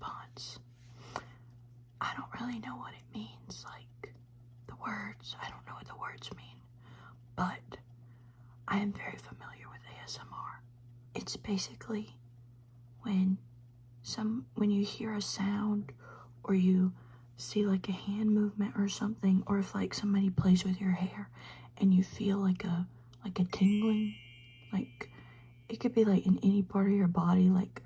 response. I don't really know what it means, like the words. I don't know what the words mean, but I am very familiar with ASMR. It's basically when you hear a sound, or you see like a hand movement or something, or if like somebody plays with your hair and you feel like a tingling, like it could be like in any part of your body, like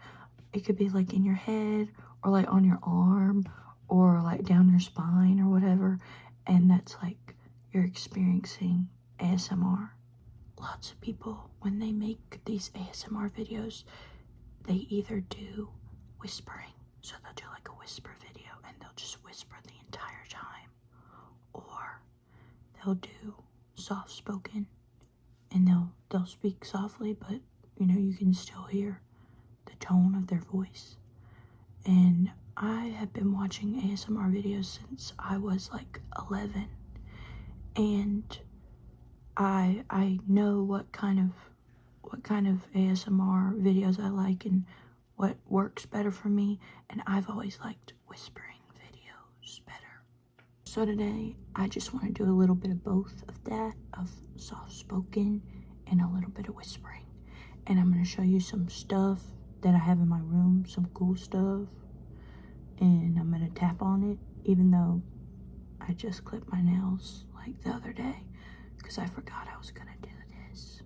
it could be like in your head or like on your arm or like down your spine or whatever, and that's like you're experiencing ASMR. Lots of people, when they make these ASMR videos, they either do whispering, so they'll do like a whisper video and they'll just whisper the entire time, or they'll do soft spoken and they'll speak softly, but you know, you can still hear the tone of their voice. And I have been watching ASMR videos since I was like 11, and I know what kind of ASMR videos I like and what works better for me, and I've always liked whispering videos better. So today I just want to do a little bit of both of that, of soft spoken and a little bit of whispering. And I'm going to show you some stuff that I have in my room, some cool stuff, and I'm going to tap on it, even though I just clipped my nails like the other day because I forgot I was going to do this.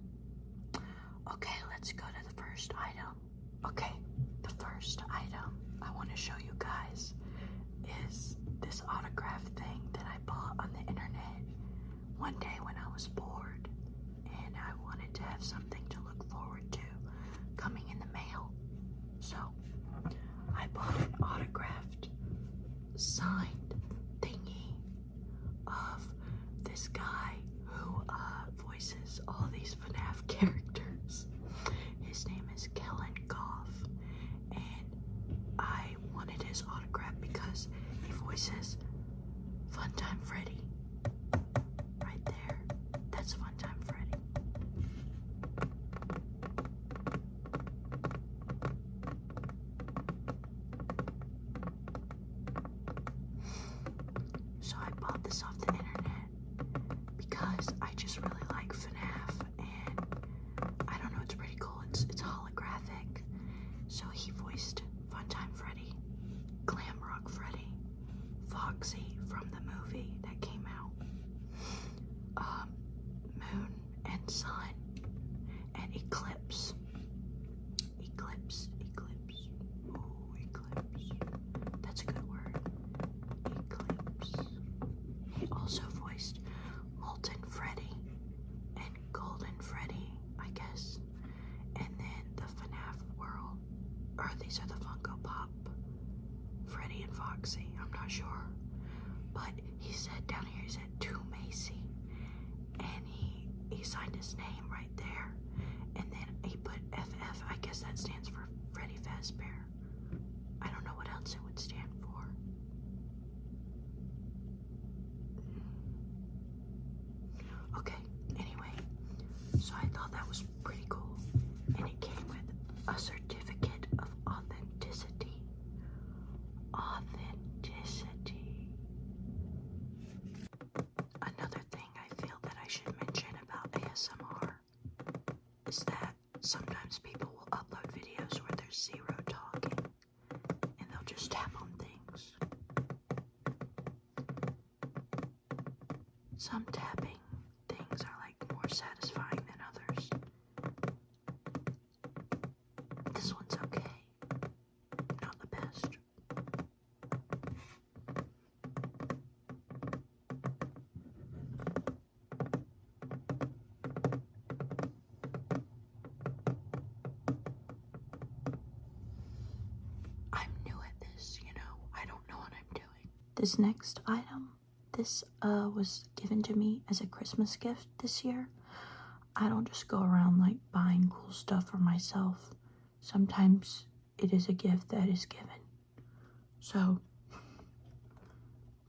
Okay, let's go to the first item. Okay, the first item I want to show you guys is this autograph thing that I bought on the internet one day when I was bored and I wanted to have something to look forward to coming in the mail. So I bought an autographed signed thingy of this guy who voices all these FNAF characters. His name is Kellen Goff, and I wanted his autograph because he voices Funtime Freddy. Right there, that's Funtime Freddy. So I bought this off the internet because I just really like FNAF, and I don't know, it's pretty cool. It's holographic. So he voiced Funtime Freddy, Glamrock Freddy, Foxy from the movie that came out, Moon and Sun, and Eclipse. Eclipse. Ooh, Eclipse. That's a good word. Eclipse. He also voiced Molten Freddy and Golden Freddy, I guess. And then the FNAF world, or these are the Funko Pop Freddy and Foxy, I'm not sure. But he said down here, he said to Macy, and he signed his name right there, and then he put FF, I guess that stands for Freddy Fazbear. I don't know what else it would stand for. Okay, anyway, so I thought that was pretty cool, and it came with a certificate of authenticity. Another thing I feel that I should mention about ASMR is that sometimes people will upload videos where there's zero talking and they'll just tap on things. Some tapping things are like more satisfying than others. This one's okay. Not the best. I'm new at this, you know. I don't know what I'm doing. This next item, this was given to me as a Christmas gift this year. I don't just go around like buying cool stuff for myself. Sometimes it is a gift that is given. So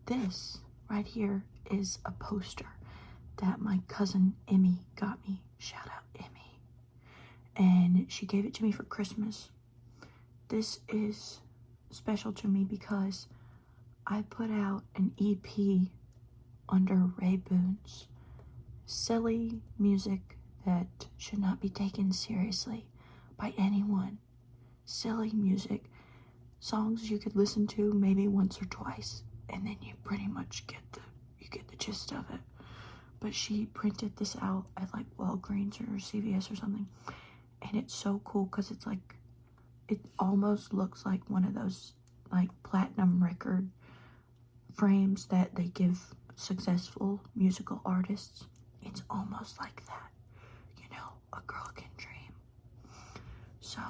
this right here is a poster that my cousin Emmy got me. Shout out Emmy. And she gave it to me for Christmas. This is special to me because I put out an EP under Ray Boons. Silly music that should not be taken seriously by anyone. Silly music. Songs you could listen to maybe once or twice, and then you pretty much get the gist of it. But she printed this out at like Walgreens or CVS or something, and it's so cool because it's like, it almost looks like one of those like platinum record frames that they give successful musical artists. It's almost like that, you know, a girl can dream. So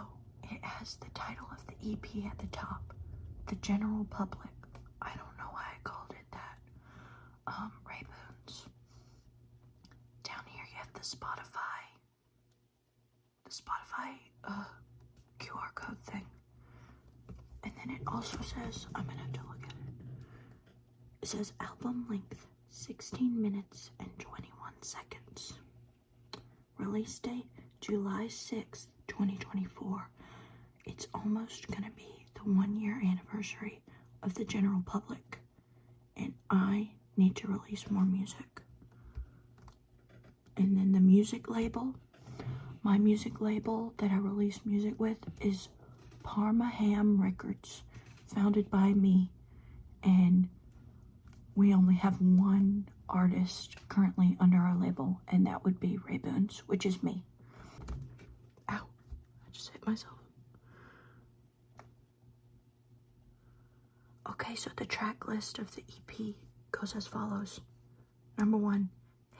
it has the title of the EP at the top, The General Public. I don't know why I called it that. Ray Boons. Down here you have the Spotify QR code thing. And then it also says, I'm gonna have to look at it. It says album length 16 minutes and 21 seconds. Release date July 6th, 2024. It's almost gonna be the 1-year anniversary of the General Public, and I need to release more music. And then the music label, my music label that I release music with is Parma Ham Records, founded by me, and we only have one artist currently under our label, and that would be Ray Boons, which is me. Ow, I just hit myself. Okay, so the track list of the EP goes as follows. Number 1,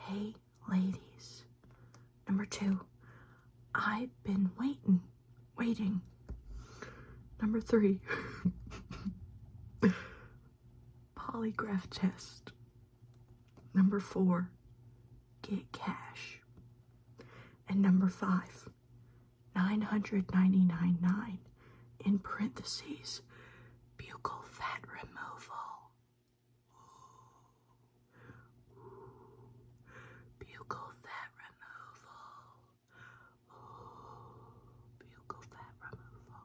Hey Ladies. Number 2, I've been waiting. Number 3, Polygraph Test. Number 4, Get Cash. And number 5, 999.9 in parentheses, buccal fat removal. Buccal fat removal. Buccal fat removal.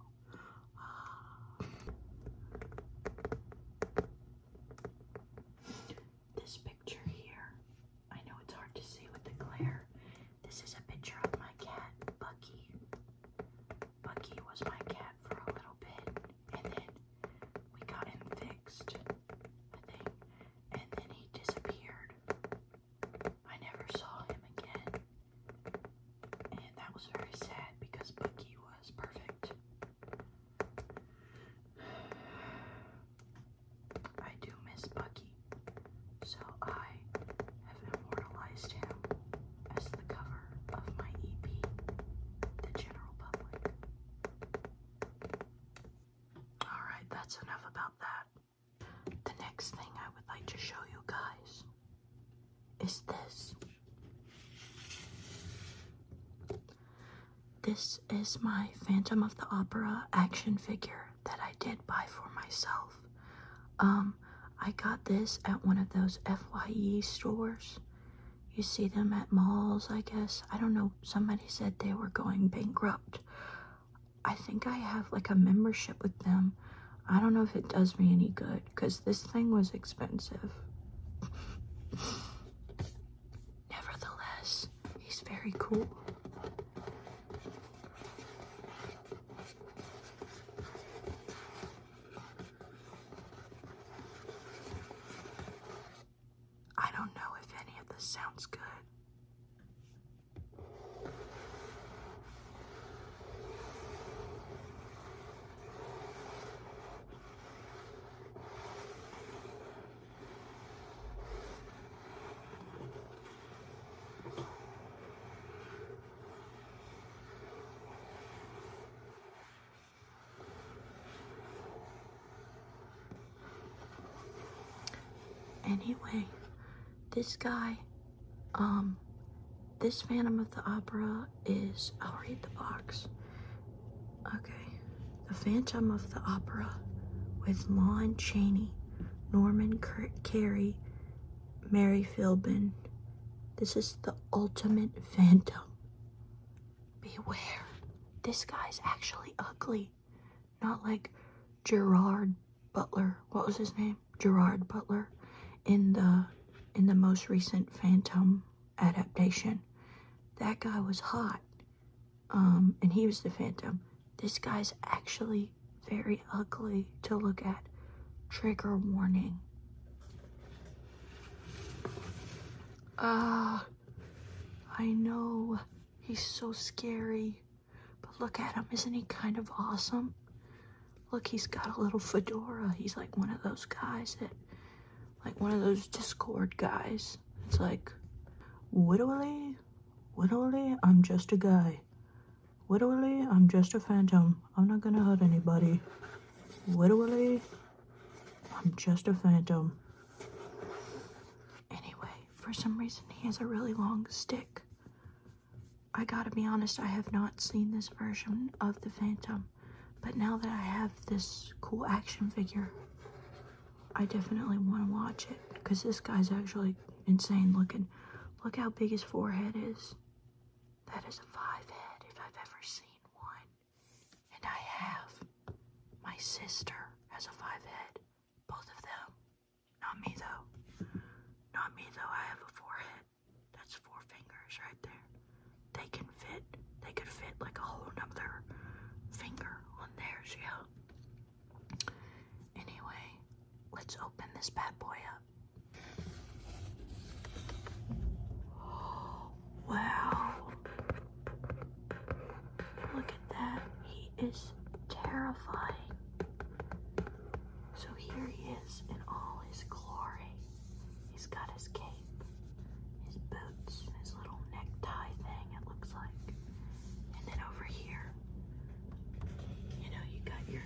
This picture here, I know it's hard to see with the glare. This is a picture of my cat, Bucky. Bucky was my cat for a little bit, and then we got him fixed, I think, and then he disappeared. I never saw him again, and that was very sad because Bucky was perfect. I do miss Bucky, so I have immortalized him as the cover of my EP, The General Public. Alright, that's enough about that. The next thing I would like to show you guys is this. This is my Phantom of the Opera action figure that I did buy for myself. I got this at one of those FYE stores. You see them at malls, I guess. I don't know, somebody said they were going bankrupt. I think I have like a membership with them. I don't know if it does me any good, because this thing was expensive. Nevertheless, he's very cool. I don't know if any of this sounds good. Anyway, this guy, this Phantom of the Opera is, I'll read the box. Okay, the Phantom of the Opera with Lon Chaney, Norman Carey, Mary Philbin. This is the ultimate Phantom. Beware, this guy's actually ugly. Not like Gerard Butler. What was his name? Gerard Butler in the most recent Phantom adaptation. That guy was hot. And he was the Phantom. This guy's actually very ugly to look at. Trigger warning. I know. He's so scary. But look at him. Isn't he kind of awesome? Look, he's got a little fedora. He's like one of those guys that, like one of those Discord guys. It's like, widdly, I'm just a guy. Widdly, I'm just a phantom. I'm not gonna hurt anybody. Widdly, I'm just a phantom. Anyway, for some reason he has a really long stick. I gotta be honest, I have not seen this version of the Phantom, but now that I have this cool action figure, I definitely want to watch it, because this guy's actually insane looking. Look how big his forehead is. That is a 5 head if I've ever seen one. And I have. My sister has a 5 head. Both of them. Not me though. Not me though, I have a 4 head. That's 4 fingers right there. They could fit like a whole nother finger on theirs, yeah. Anyway, let's open this bad boy up. Wow. Look at that. He is terrifying. So here he is in all his glory. He's got his cape, his boots, his little necktie thing, it looks like. And then over here, you know, you got your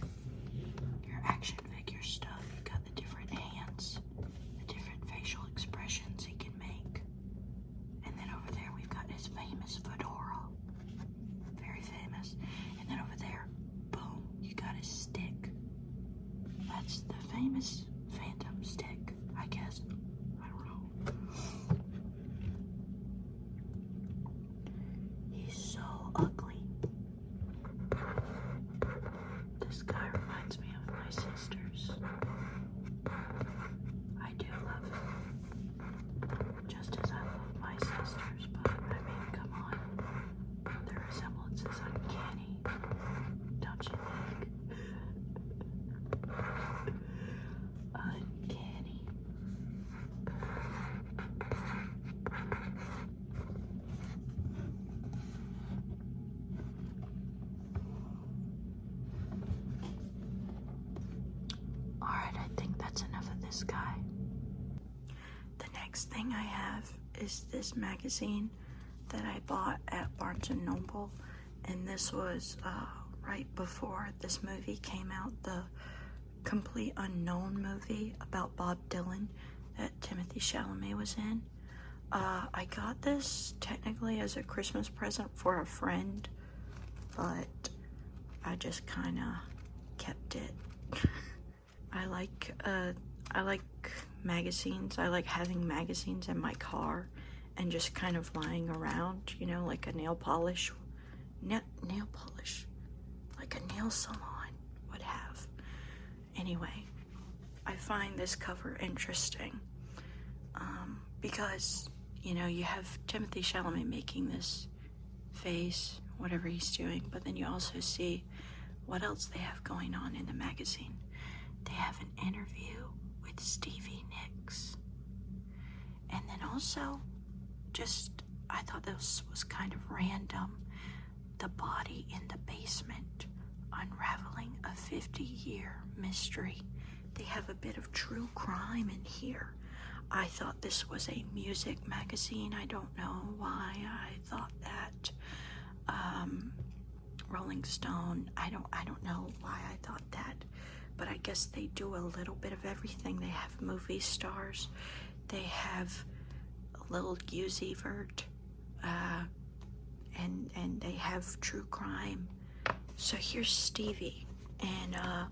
action figure stuff. You got the different hands, the different facial expressions he can make. And then over there, we've got his famous fedora. Very famous. And then over there, boom, you got his stick. That's the famous Phantom stick, I guess. I don't know. He's so ugly. This guy reminds me of my sisters. I do love him. Just as I love my sisters, but I mean, come on. The resemblance is uncanny. Don't you think? Uncanny. Alright, I think that's enough of this guy. The next thing I have is this magazine that I bought at Barnes & Noble, and this was right before this movie came out, the Complete Unknown movie about Bob Dylan that Timothy Chalamet was in. I got this technically as a Christmas present for a friend, but I just kind of kept it. I like magazines. I like having magazines in my car and just kind of lying around, you know, like a nail polish, like a nail salon would have. Anyway, I find this cover interesting because, you know, you have Timothy Chalamet making this face, whatever he's doing, but then you also see what else they have going on in the magazine. They have an interview with Stevie Nicks. And then also, I thought this was kind of random, the body in the basement, unraveling a 50-year mystery. They have a bit of true crime in here. I thought this was a music magazine. I don't know why I thought that. Rolling Stone, I don't know why I thought that, but I guess they do a little bit of everything. They have movie stars, they have Lil Uzi Vert, and they have true crime. So here's Stevie, and a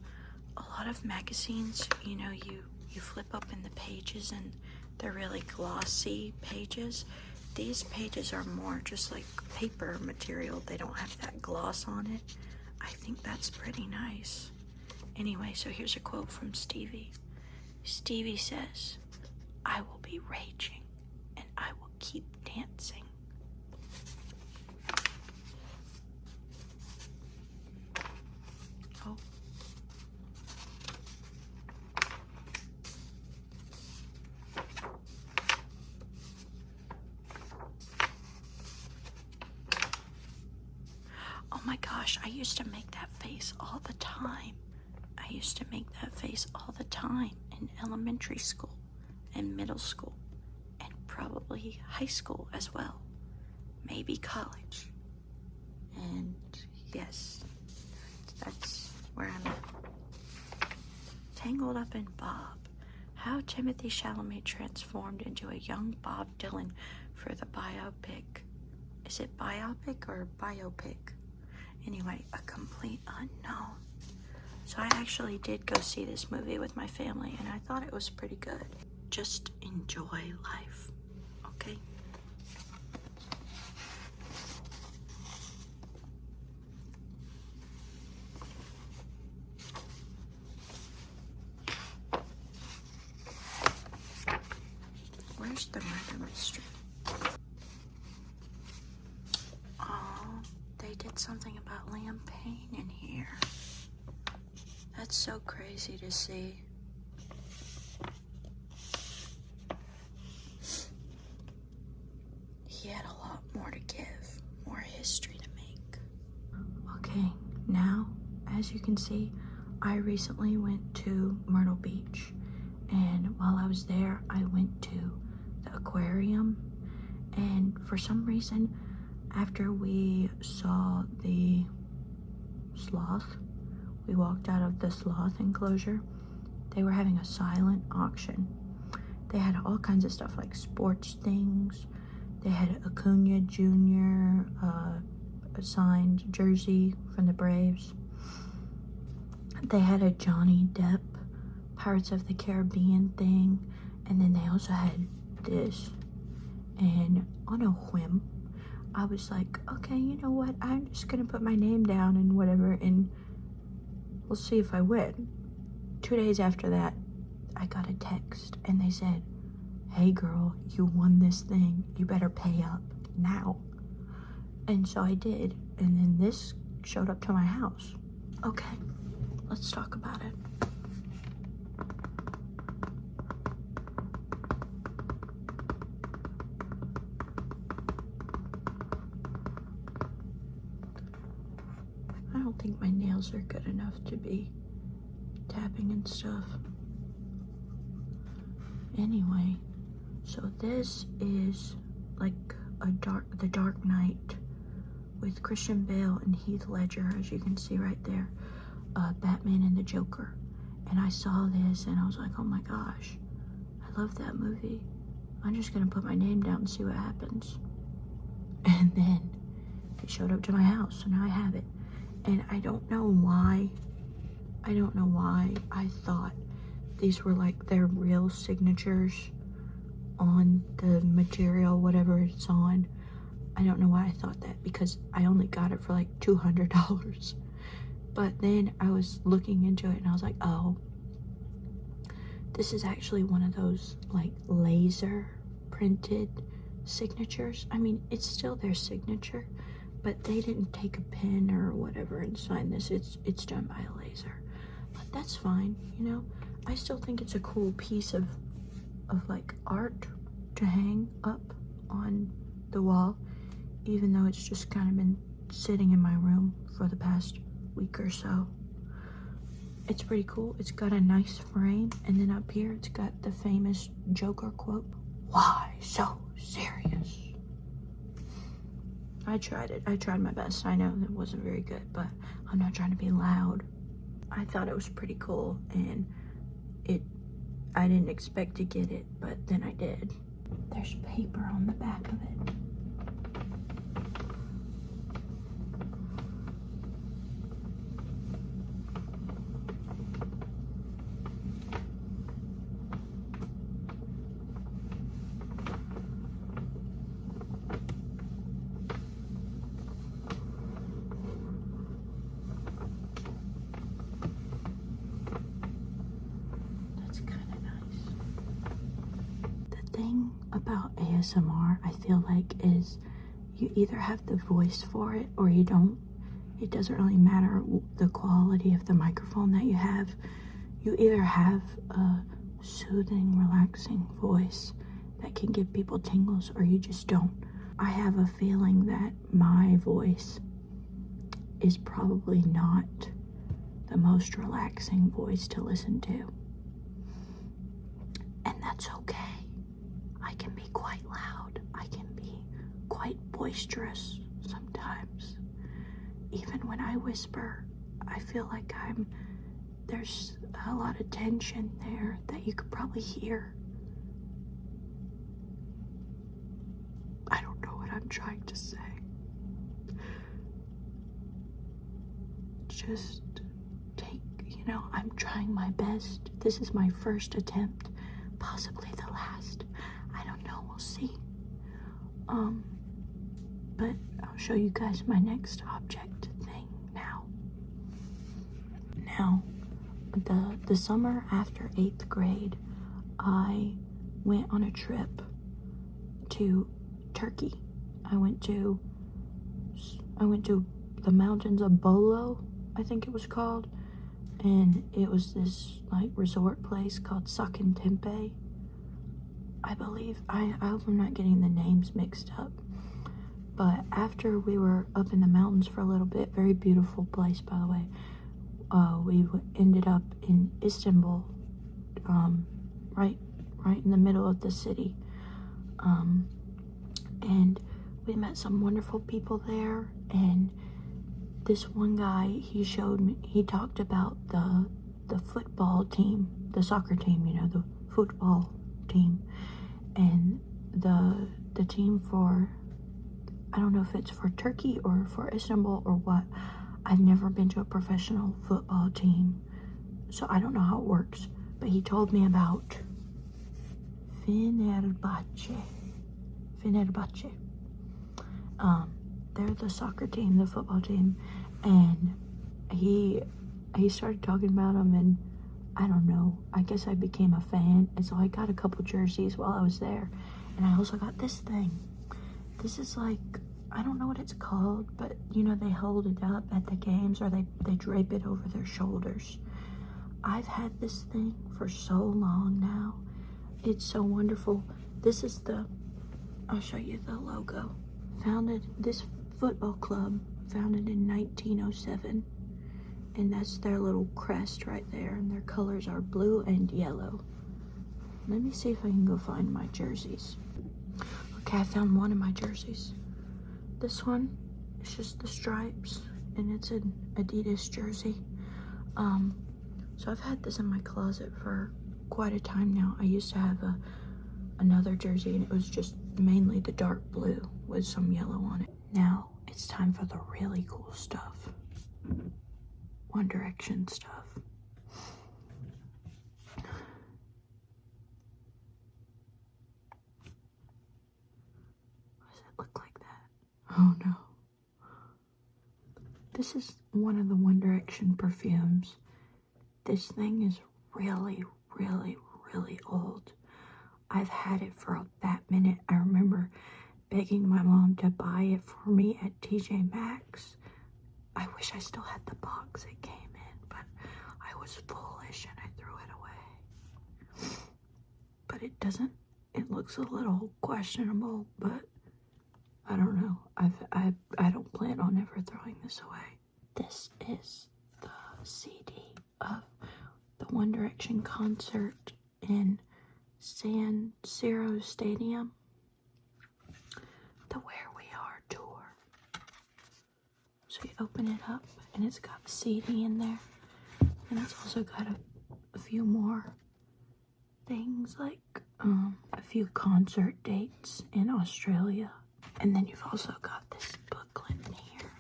lot of magazines, you know, you flip up in the pages and they're really glossy pages. These pages are more just like paper material. They don't have that gloss on it. I think that's pretty nice. Anyway, so here's a quote from Stevie. Stevie says, "I will be raging and I will keep dancing." Oh. Oh my gosh, I used to make that face all the time. I used to make that face all the time in elementary school and middle school and probably high school as well. Maybe college. And yes, that's where I'm at. Tangled up in Bob. How Timothy Chalamet transformed into a young Bob Dylan for the biopic. Is it biopic or biopic? Anyway, a complete unknown. So I actually did go see this movie with my family, and I thought it was pretty good. Just enjoy life, okay? Where's the murder mystery? Oh, they did something about Liam Payne in here. That's so crazy to see. He had a lot more to give, more history to make. Okay, now, as you can see, I recently went to Myrtle Beach. And while I was there, I went to the aquarium. And for some reason, after we saw the sloth, we walked out of the sloth enclosure, they were having a silent auction. They had all kinds of stuff like sports things. They had Acuna Jr. A signed jersey from the Braves. They had a Johnny Depp Pirates of the Caribbean thing. And then they also had this. And on a whim, I was like, okay, you know what? I'm just gonna put my name down and whatever, and we'll see if I win. 2 days after that, I got a text and they said, "Hey girl, you won this thing. You better pay up now." And so I did. And then this showed up to my house. Okay, let's talk about it. I don't think my nails are good enough to be tapping and stuff. Anyway, so this is like the Dark Knight with Christian Bale and Heath Ledger, as you can see right there, Batman and the Joker. And I saw this and I was like, oh my gosh, I love that movie. I'm just gonna put my name down and see what happens. And then it showed up to my house, so now I have it. And I don't know why I thought these were like their real signatures on the material, whatever it's on. I don't know why I thought that, because I only got it for like $200. But then I was looking into it and I was like, oh, this is actually one of those like laser printed signatures. I mean, it's still their signature, but they didn't take a pen or whatever and sign this. It's done by a laser. But that's fine, you know? I still think it's a cool piece of like art to hang up on the wall, even though it's just kind of been sitting in my room for the past week or so. It's pretty cool. It's got a nice frame, and then up here it's got the famous Joker quote, "Why so serious?" I tried it. I tried my best. I know it wasn't very good, but I'm not trying to be loud. I thought it was pretty cool, and I didn't expect to get it, but then I did. There's paper on the back of it. ASMR, I feel like, is you either have the voice for it or you don't. It doesn't really matter the quality of the microphone that you have. You either have a soothing, relaxing voice that can give people tingles, or you just don't. I have a feeling that my voice is probably not the most relaxing voice to listen to. And that's okay. I can be quite loud. I can be quite boisterous sometimes. Even when I whisper, I feel like there's a lot of tension there that you could probably hear. I don't know what I'm trying to say. Just I'm trying my best. This is my first attempt, possibly the last. I don't know, we'll see. But I'll show you guys my next object thing now. Now, the summer after 8th grade, I went on a trip to Turkey. I went to the mountains of Bolu, I think it was called, and it was this like resort place called Sakıntepe, I believe. I hope I'm not getting the names mixed up. But after we were up in the mountains for a little bit, very beautiful place, by the way, we ended up in Istanbul, right in the middle of the city, and we met some wonderful people there. And this one guy, he talked about the football team, the soccer team, the football team, and the team for, I don't know if it's for Turkey or for Istanbul or what. I've never been to a professional football team, so I don't know how it works. But he told me about Fenerbahce. They're the soccer team, the football team, and he started talking about them, and I don't know, I guess I became a fan, and so I got a couple jerseys while I was there, and I also got this thing. This is like, I don't know what it's called, but they hold it up at the games, or they drape it over their shoulders. I've had this thing for so long now. It's so wonderful. This is I'll show you the logo. This football club founded in 1907, and that's their little crest right there, and their colors are blue and yellow. Let me see if I can go find my jerseys. Okay, I found one of my jerseys. This one, it's just the stripes, and it's an Adidas jersey. So I've had this in my closet for quite a time now. I used to have another jersey, and it was just mainly the dark blue with some yellow on it. Now it's time for the really cool stuff. One Direction stuff. What does it look like that? Oh no. This is one of the One Direction perfumes. This thing is really, really, really old. I've had it for that minute. I remember begging my mom to buy it for me at TJ Maxx. I wish I still had the box it came in, but I was foolish and I threw it away. But it looks a little questionable, but I don't know. I don't plan on ever throwing this away. This is the CD of the One Direction concert in San Siro Stadium, the Where We Are tour. So you open it up, and it's got a CD in there, and it's also got a few more things, like a few concert dates in Australia. And then you've also got this booklet in here.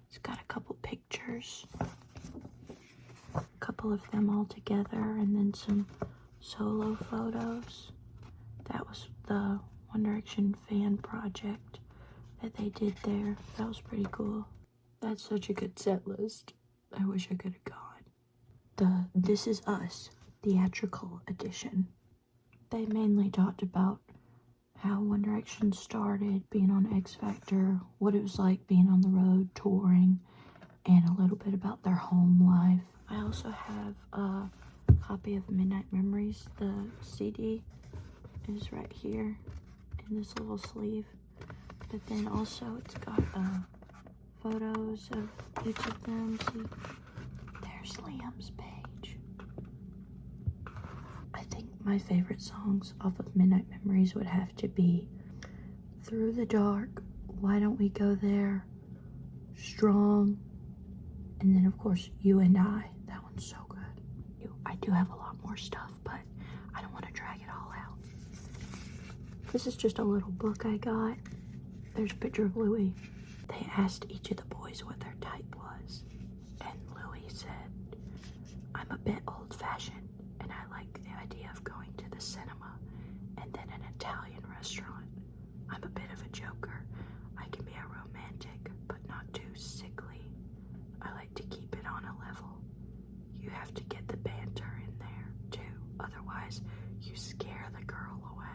It's got a couple pictures, a couple of them all together, and then some solo photos. That was the One Direction fan project that they did there. That was pretty cool. That's such a good set list. I wish I could have gone. The This Is Us theatrical edition. They mainly talked about how One Direction started, being on X Factor, what it was like being on the road touring, and a little bit about their home life. I also have a copy of Midnight Memories. The CD is right here in this little sleeve, but then also it's got photos of each of them. See, there's Liam's page. I think my favorite songs off of Midnight Memories would have to be Through the Dark, Why Don't We Go There, Strong, and then of course You and I. That one's so good. I do have a lot more stuff, but I don't want to drag it all out. This is just a little book I got. There's a picture of Louis. They asked each of the boys what their type was, and Louis said, I'm a bit old-fashioned, and I like the idea of going to the cinema and then an Italian restaurant. I'm a bit of a joker. I can be a romantic, but not too sickly. I like to keep it on a level. You have to get the banter in there, too. Otherwise, you scare the girl away.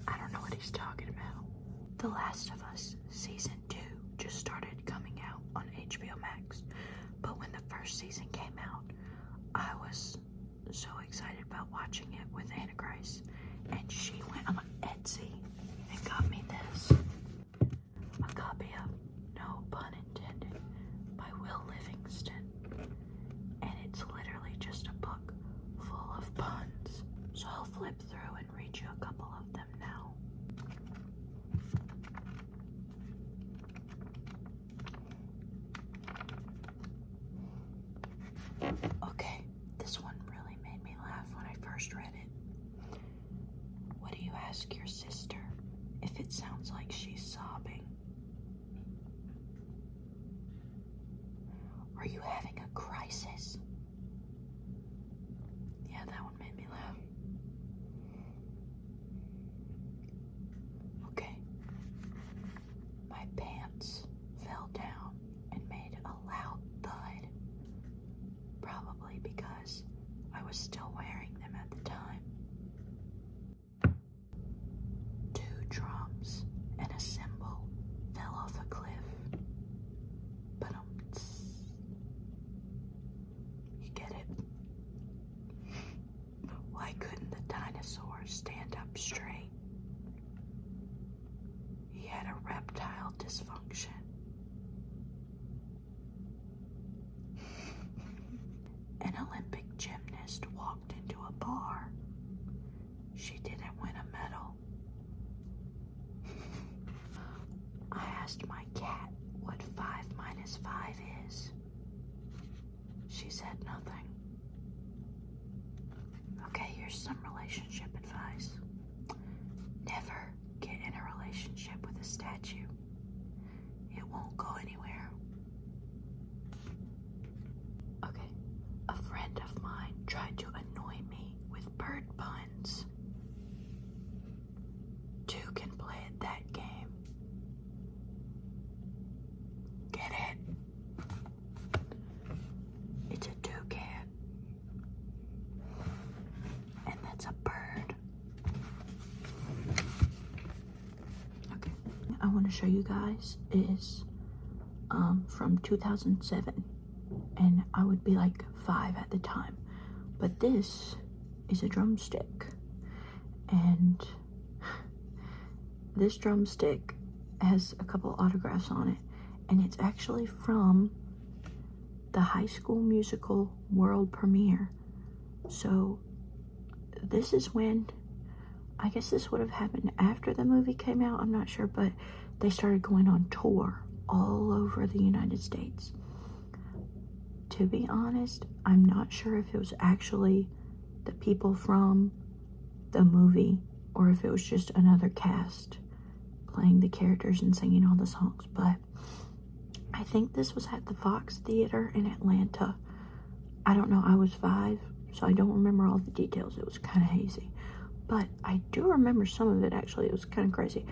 I don't know what he's talking about. The Last of Us Season 2 just started coming out on HBO Max. But when the first season came out, I was so excited about watching it with Anna Grace. And she went on Etsy and got me this. A copy of No Pun Intended by Will Livingston. And it's literally just a book full of puns. So I'll flip through and read you a couple of them now. Okay, this one really made me laugh when I first read it. What do you ask your sister if it sounds like she's sobbing? Are you having a crisis? Yeah, that one made me laugh. Okay. My pants fell down and made a loud thud. Probably because I was still wearing them at the time. 2 drums and a cymbal fell off a cliff. You get it? Why couldn't the dinosaur stand up straight? He had a reptile dysfunction. An Olympic gymnast walked into a bar. She didn't win a medal. I asked my cat what 5 minus 5 is. She said nothing. Okay, here's some relationship advice. Never get in a relationship with a statue. It won't go anywhere. Okay, a friend of mine tried to annoy me with bird puns. 2 can play at that game. Get it? It's a toucan. And that's a bird. Okay. I want to show you guys is from 2007. And I would be like 5 at the time. But this is a drumstick. And this drumstick has a couple autographs on it. And it's actually from the High School Musical world premiere. So this is when, I guess this would have happened after the movie came out, I'm not sure, but they started going on tour all over the United States. To be honest, I'm not sure if it was actually the people from the movie or if it was just another cast playing the characters and singing all the songs, but I think this was at the Fox Theater in Atlanta. I don't know, I was 5, so I don't remember all the details. It was kind of hazy. But I do remember some of it, actually. It was kind of crazy.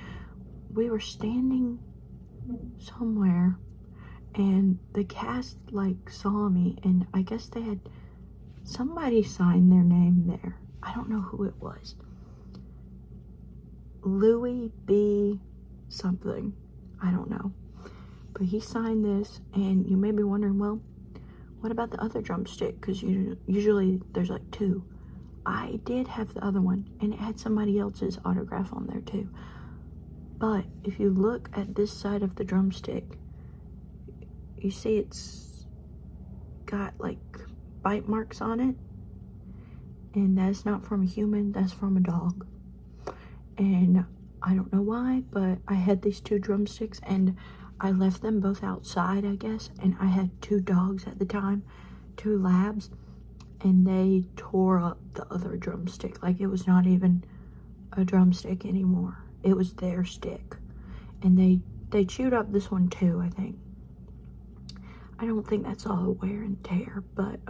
We were standing somewhere, and the cast, like, saw me, and I guess they had somebody sign their name there. I don't know who it was. Louis B. something. I don't know. But he signed this, and you may be wondering, well, what about the other drumstick? Because usually there's like two. I did have the other one, and it had somebody else's autograph on there too. But if you look at this side of the drumstick, you see it's got like bite marks on it. And that's not from a human, that's from a dog. And I don't know why, but I had these two drumsticks and I left them both outside, I guess. And I had two dogs at the time, two labs, and they tore up the other drumstick. Like, it was not even a drumstick anymore. It was their stick. And they chewed up this one too, I think. I don't think that's all wear and tear, but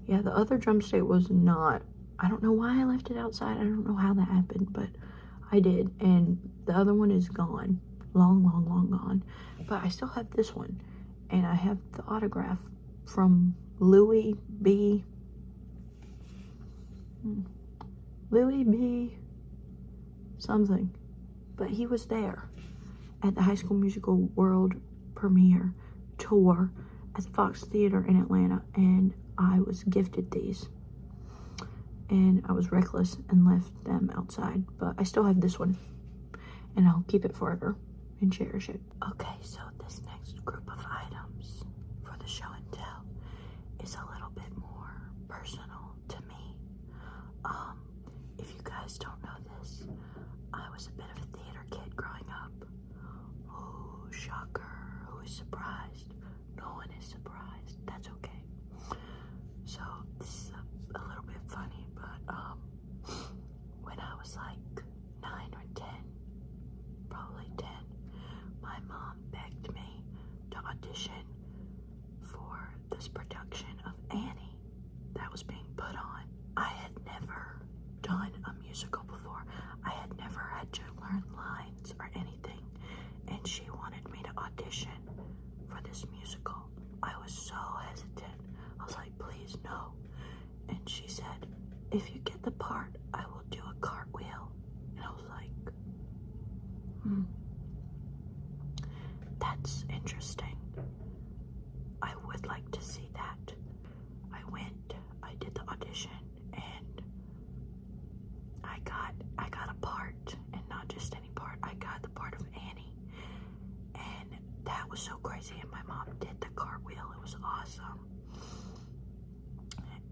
yeah, the other drumstick was not. I don't know why I left it outside. I don't know how that happened, but I did. And the other one is gone. Long, long, long gone. But I still have this one. And I have the autograph from Louis B. something. But he was there at the High School Musical world premiere tour at the Fox Theater in Atlanta. And I was gifted these. And I was reckless and left them outside. But I still have this one. And I'll keep it forever and cherish it. Okay, so this next group of items for the show and tell is a little bit more personal to me. If you guys don't know this, I was a bit of a theater kid growing up. Oh, shocker. Who is surprised? No one is surprised. That's okay. So this is a little bit funny, but when I was like 9 or 10, probably 10, my mom begged me to audition for this production of Annie that was being put on. I had never done a musical before. I had never had to learn lines or anything, and she wanted me to audition for this musical. I was so hesitant. I was like, please no. And she said, if you get the part, I will do a cartwheel. And I was like, that's interesting. I would like to see that. I went, I did the audition, and I got a part, and not just any part. I got the part of Annie, and that was so crazy. And my mom did the cartwheel. It was awesome.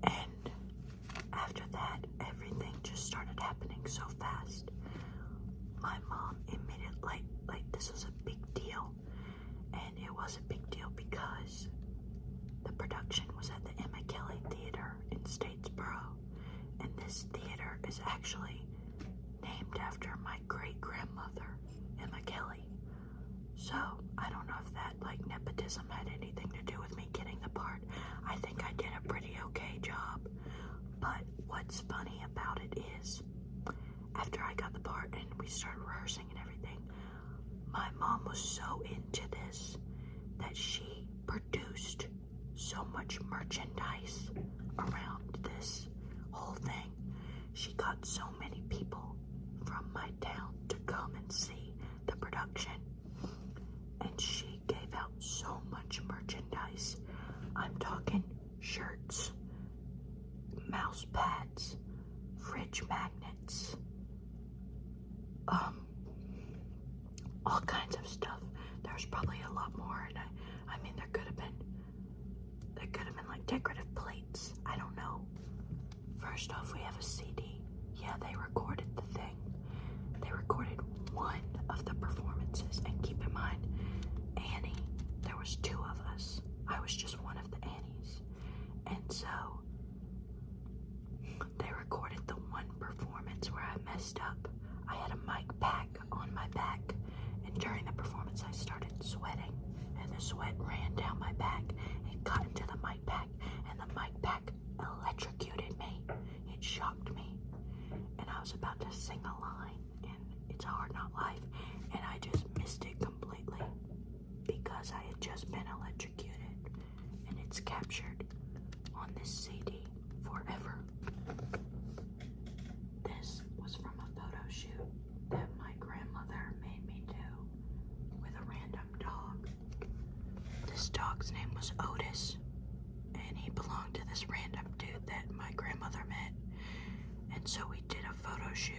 And after that, everything just started happening so fast. My mom immediately, like this was a big deal. And it was a big deal because the production was at the Emma Kelly Theater in Statesboro. And this theater is actually named after my great-grandmother, Emma Kelly. So, I don't know if that, like, nepotism had anything to do with me getting the part. I think I did a pretty okay job. But what's funny about it is, after I got the part and we started rehearsing and everything, my mom was so into this that she produced so much merchandise around this whole thing. She got so many people from my town to come and see the production. And she gave out so much merchandise. I'm talking shirts, mouse pads, fridge magnets, all kinds of stuff. There's probably a lot more, and I mean there could have been like decorative plates. I don't know. First off, we have a CD. Yeah, they recorded the thing. They recorded one of the performances, and keep in mind, Annie, there was two of us. I was just one of the Annies. And so they recorded the one performance where I messed up. I had a mic pack on my back, and during the performance I started sweating, and the sweat ran down my back and got into the mic pack, and the mic pack electrocuted me. It shocked me, and I was about to sing a line in It's a Hard Knock Life, and I just missed it completely because I had just been electrocuted, and it's captured on this CD forever. was Otis, and he belonged to this random dude that my grandmother met. And so we did a photo shoot.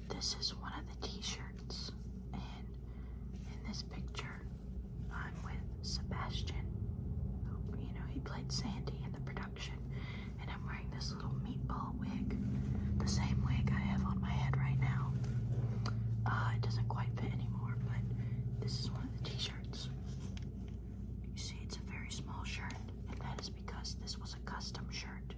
This is one of the t-shirts, and in this picture I'm with Sebastian, who, you know, he played Sandy in the production, and I'm wearing this little meatball wig, the same wig I have on my head right now. It doesn't quite fit anymore, but this is one of the t-shirts. You see, it's a very small shirt, and that is because this was a custom shirt.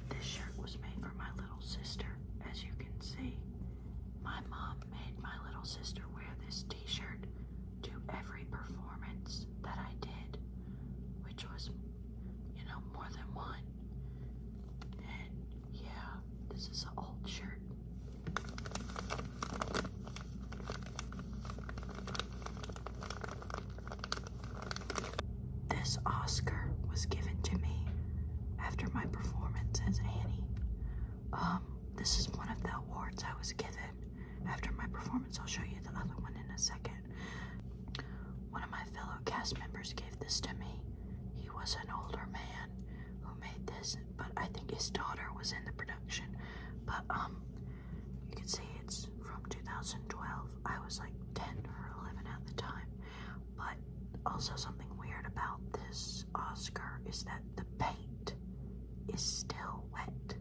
This shirt was made for my little sister. As you can see, my mom made my little sister wear this t-shirt to every performance that I did, which was, you know, more than one. And yeah, this is an old shirt. This Oscar was given to me after my performance as Annie. This is one of the awards I was given after my performance. I'll show you the other one in a second. One of my fellow cast members gave this to me. He was an older man who made this, but I think his daughter was in the production. But you can see it's from 2012. I was like 10 or 11 at the time. But also something weird about this Oscar is that the paint is still wet.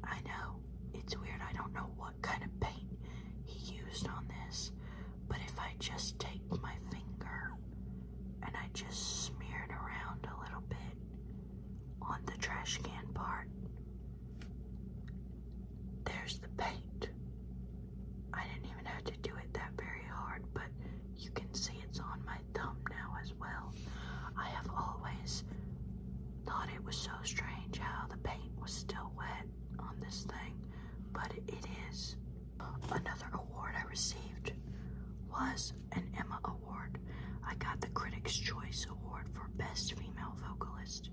I know, it's weird. I don't know what kind of paint he used on this, but if I just take my finger and I just smear it around a little bit on the trash can part, there's the paint. I didn't even have to do it that very hard, but you can see it's on my thumb now as well. I have always thought it was so strange how the paint was still wet on this thing, but it is. Another award I received was an Emma Award. I got the Critics' Choice Award for Best Female Vocalist.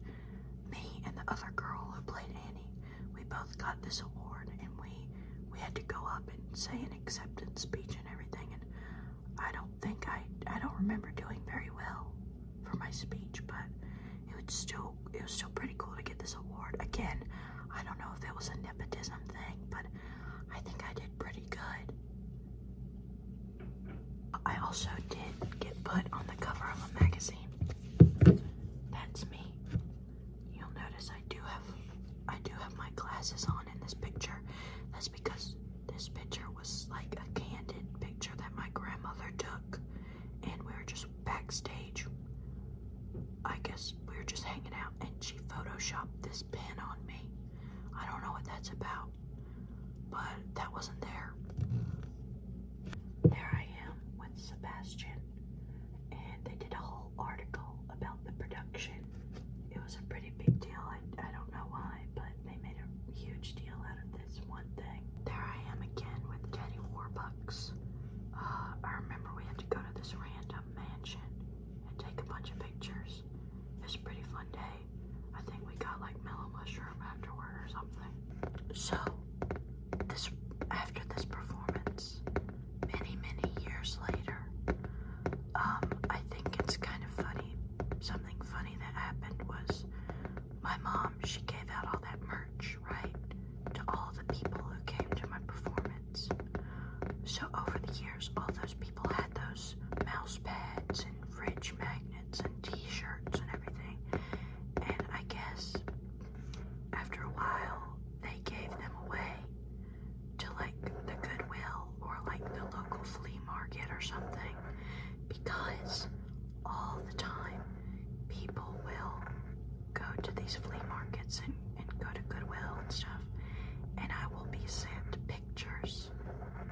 Me and the other girl who played Annie, we both got this award, and we had to go up and say an acceptance speech and everything, and I don't remember doing very well for my speech, but it was still pretty cool to get this award. Again, I don't know if it was a nepotism thing, but I think I did pretty good. I also did get put on the cover of a magazine. That's me. You'll notice I do have my glasses on in this picture. That's because this picture was like a candid picture that my grandmother took, and we were just backstage. I guess we were just hanging out, and she photoshopped this pin on me. I don't know what that's about, but that wasn't there. There I am with Sebastian, and they did a whole article about the production. It was a pretty big deal. I don't know why, but they made a huge deal out of this one thing. There I am again with Teddy Warbucks. I remember we had to go to this random mansion and take a bunch of pictures. It was a pretty fun day. I think we got like mellow mushroom afterward or something. So, after this performance, many years later, I think it's kind of funny. Something funny that happened was my mom, she gave out all that merch, right, to all the people who came to my performance. So over the years, all those people had those mouse pads and fridge magnets and t-shirts and everything. And I guess after a while, they gave them away to like the Goodwill or like the local flea market or something, because all the time people will go to these flea markets and go to Goodwill and stuff, and I will be sent pictures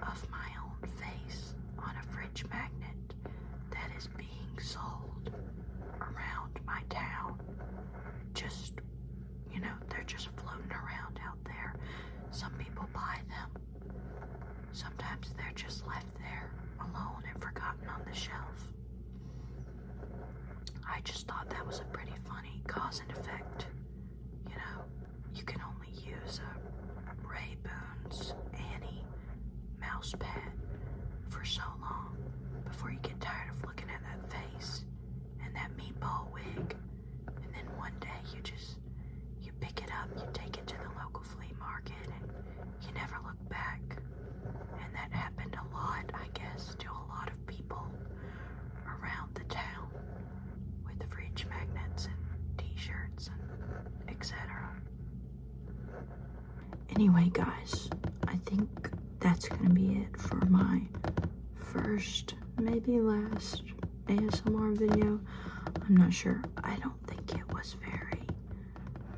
of my own face on a fridge magnet that is being sold around my town. Just, you know, they're just floating around out there. Some people just left there alone and forgotten on the shelf. I just thought that was a pretty funny cause and effect. You know, you can only use a Ray Boons Annie mouse pad for so long before you get tired of looking at that face and that meatball wig. And then one day you pick it up, you take it to the local flea market, and you never look back. And that happened a lot, I guess, to a lot of people around the town with fridge magnets and t-shirts and etc. Anyway, guys, I think that's gonna be it for my first, maybe last ASMR video. I'm not sure. I don't think it was very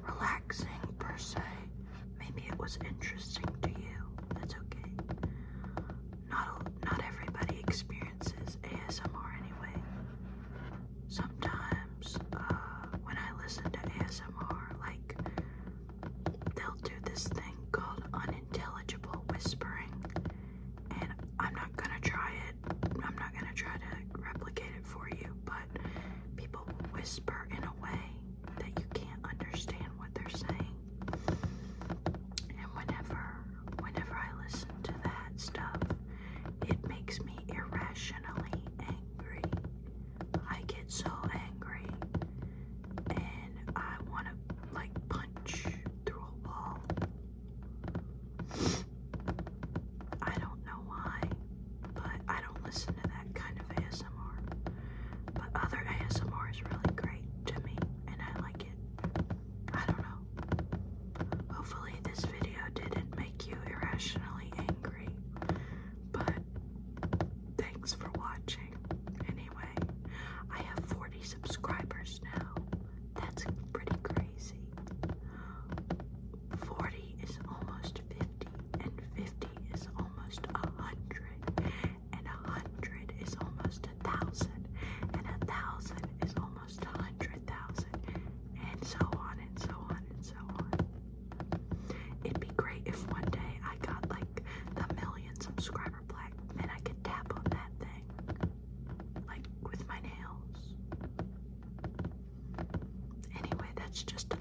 relaxing per se. Maybe it was interesting to you. That's okay. Not everybody experiences ASMR anyway. Sometimes when I listen to ASMR, like, they'll do this thing called unintelligible whispering, and I'm not gonna try it. I'm not gonna try to replicate it for you, but people will whisper in a way that you can't understand what they're saying. And whenever I listen to that stuff, it makes me irrationally angry. I get so angry, and I want to, like, punch through a wall. I don't know why, but I don't listen to that kind of ASMR. But other ASMR is really great to me, and I like it. I don't know. Hopefully this video didn't make you irrationally angry, but thanks for watching. Anyway, I have 40 subscribers now. That's pretty crazy. 40 is almost 50, and 50 is almost 100, and 100 is almost 1,000, and 1,000 is almost 100,000, and so on and so on and so on. It'd be great if one day I got like the 1,000,000 subscriber plaque, and I could tap on that thing, like with my nails. Anyway, that's just a